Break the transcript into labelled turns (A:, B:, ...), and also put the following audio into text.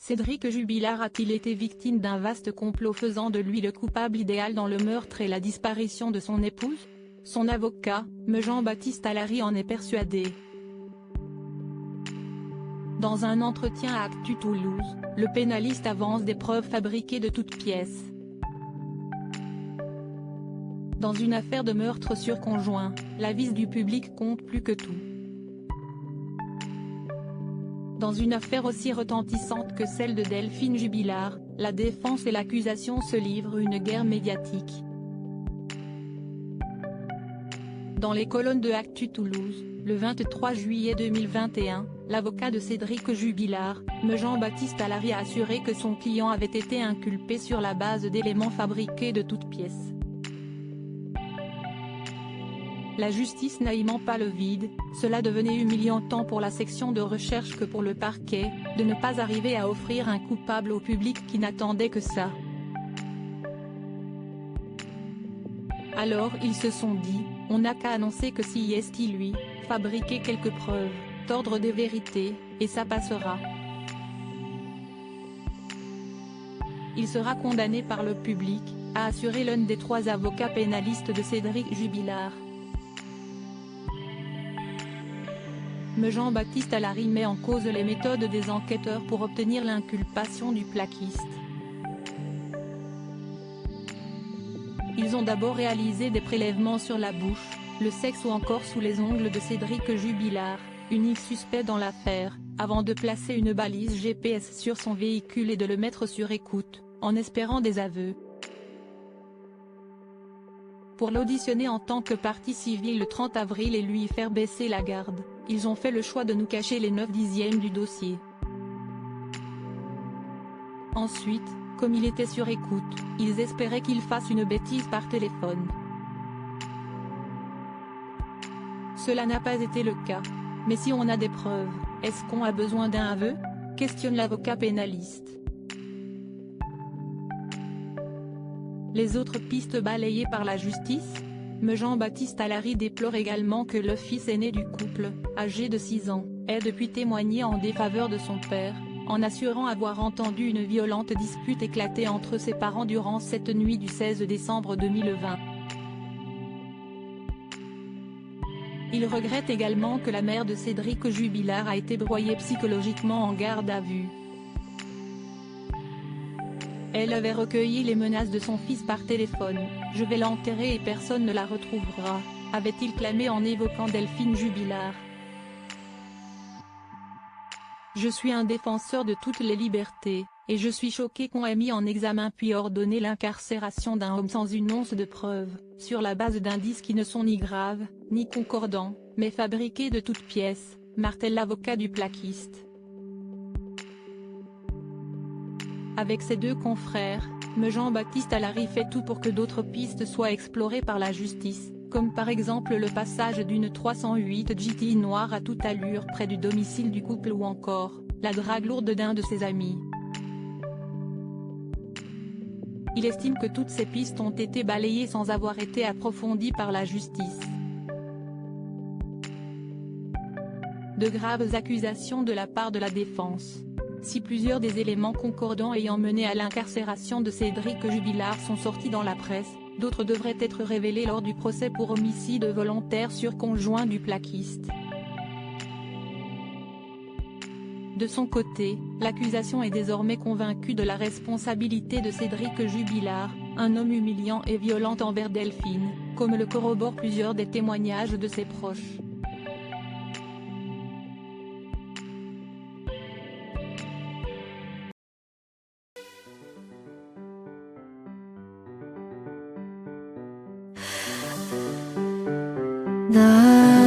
A: Cédric Jubilard a-t-il été victime d'un vaste complot faisant de lui le coupable idéal dans le meurtre et la disparition de son épouse? Son avocat, Me Jean-Baptiste Allary en est persuadé. Dans un entretien à Actu Toulouse, le pénaliste avance des preuves fabriquées de toutes pièces. Dans une affaire de meurtre sur conjoint, l'avis du public compte plus que tout. Dans une affaire aussi retentissante que celle de Delphine Jubilard, la défense et l'accusation se livrent une guerre médiatique. Dans les colonnes de Actu Toulouse, le 23 juillet 2021, l'avocat de Cédric Jubilard, Me Jean-Baptiste Allary a assuré que son client avait été inculpé sur la base d'éléments fabriqués de toutes pièces. La justice n'aimant pas le vide, cela devenait humiliant tant pour la section de recherche que pour le parquet, de ne pas arriver à offrir un coupable au public qui n'attendait que ça. Alors ils se sont dit, on n'a qu'à annoncer que si est lui, fabriquer quelques preuves, tordre des vérités, et ça passera. Il sera condamné par le public, a assuré l'un des 3 avocats pénalistes de Cédric Jubilard. Me Jean-Baptiste Allary met en cause les méthodes des enquêteurs pour obtenir l'inculpation du plaquiste. Ils ont d'abord réalisé des prélèvements sur la bouche, le sexe ou encore sous les ongles de Cédric Jubilard, unique suspect dans l'affaire, avant de placer une balise GPS sur son véhicule et de le mettre sur écoute, en espérant des aveux. Pour l'auditionner en tant que partie civile le 30 avril et lui faire baisser la garde, ils ont fait le choix de nous cacher les 9/10 du dossier. Ensuite, comme il était sur écoute, ils espéraient qu'il fasse une bêtise par téléphone. Cela n'a pas été le cas. Mais si on a des preuves, est-ce qu'on a besoin d'un aveu? Questionne l'avocat pénaliste. Les autres pistes balayées par la justice? Me Jean-Baptiste Allary déplore également que le fils aîné du couple, âgé de 6 ans, ait depuis témoigné en défaveur de son père, en assurant avoir entendu une violente dispute éclater entre ses parents durant cette nuit du 16 décembre 2020. Il regrette également que la mère de Cédric Jubilard a été broyée psychologiquement en garde à vue. Elle avait recueilli les menaces de son fils par téléphone, « Je vais l'enterrer et personne ne la retrouvera », avait-il clamé en évoquant Delphine Jubilard. « Je suis un défenseur de toutes les libertés, et je suis choqué qu'on ait mis en examen puis ordonné l'incarcération d'un homme sans une once de preuve, sur la base d'indices qui ne sont ni graves, ni concordants, mais fabriqués de toutes pièces », martèle l'avocat du plaquiste. Avec ses 2 confrères, Me Jean-Baptiste Allary fait tout pour que d'autres pistes soient explorées par la justice, comme par exemple le passage d'une 308 GTI noire à toute allure près du domicile du couple ou encore, la drague lourde d'un de ses amis. Il estime que toutes ces pistes ont été balayées sans avoir été approfondies par la justice. De graves accusations de la part de la défense. Si plusieurs des éléments concordants ayant mené à l'incarcération de Cédric Jubilard sont sortis dans la presse, d'autres devraient être révélés lors du procès pour homicide volontaire sur conjoint du plaquiste. De son côté, l'accusation est désormais convaincue de la responsabilité de Cédric Jubilard, un homme humiliant et violent envers Delphine, comme le corroborent plusieurs des témoignages de ses proches.
B: 나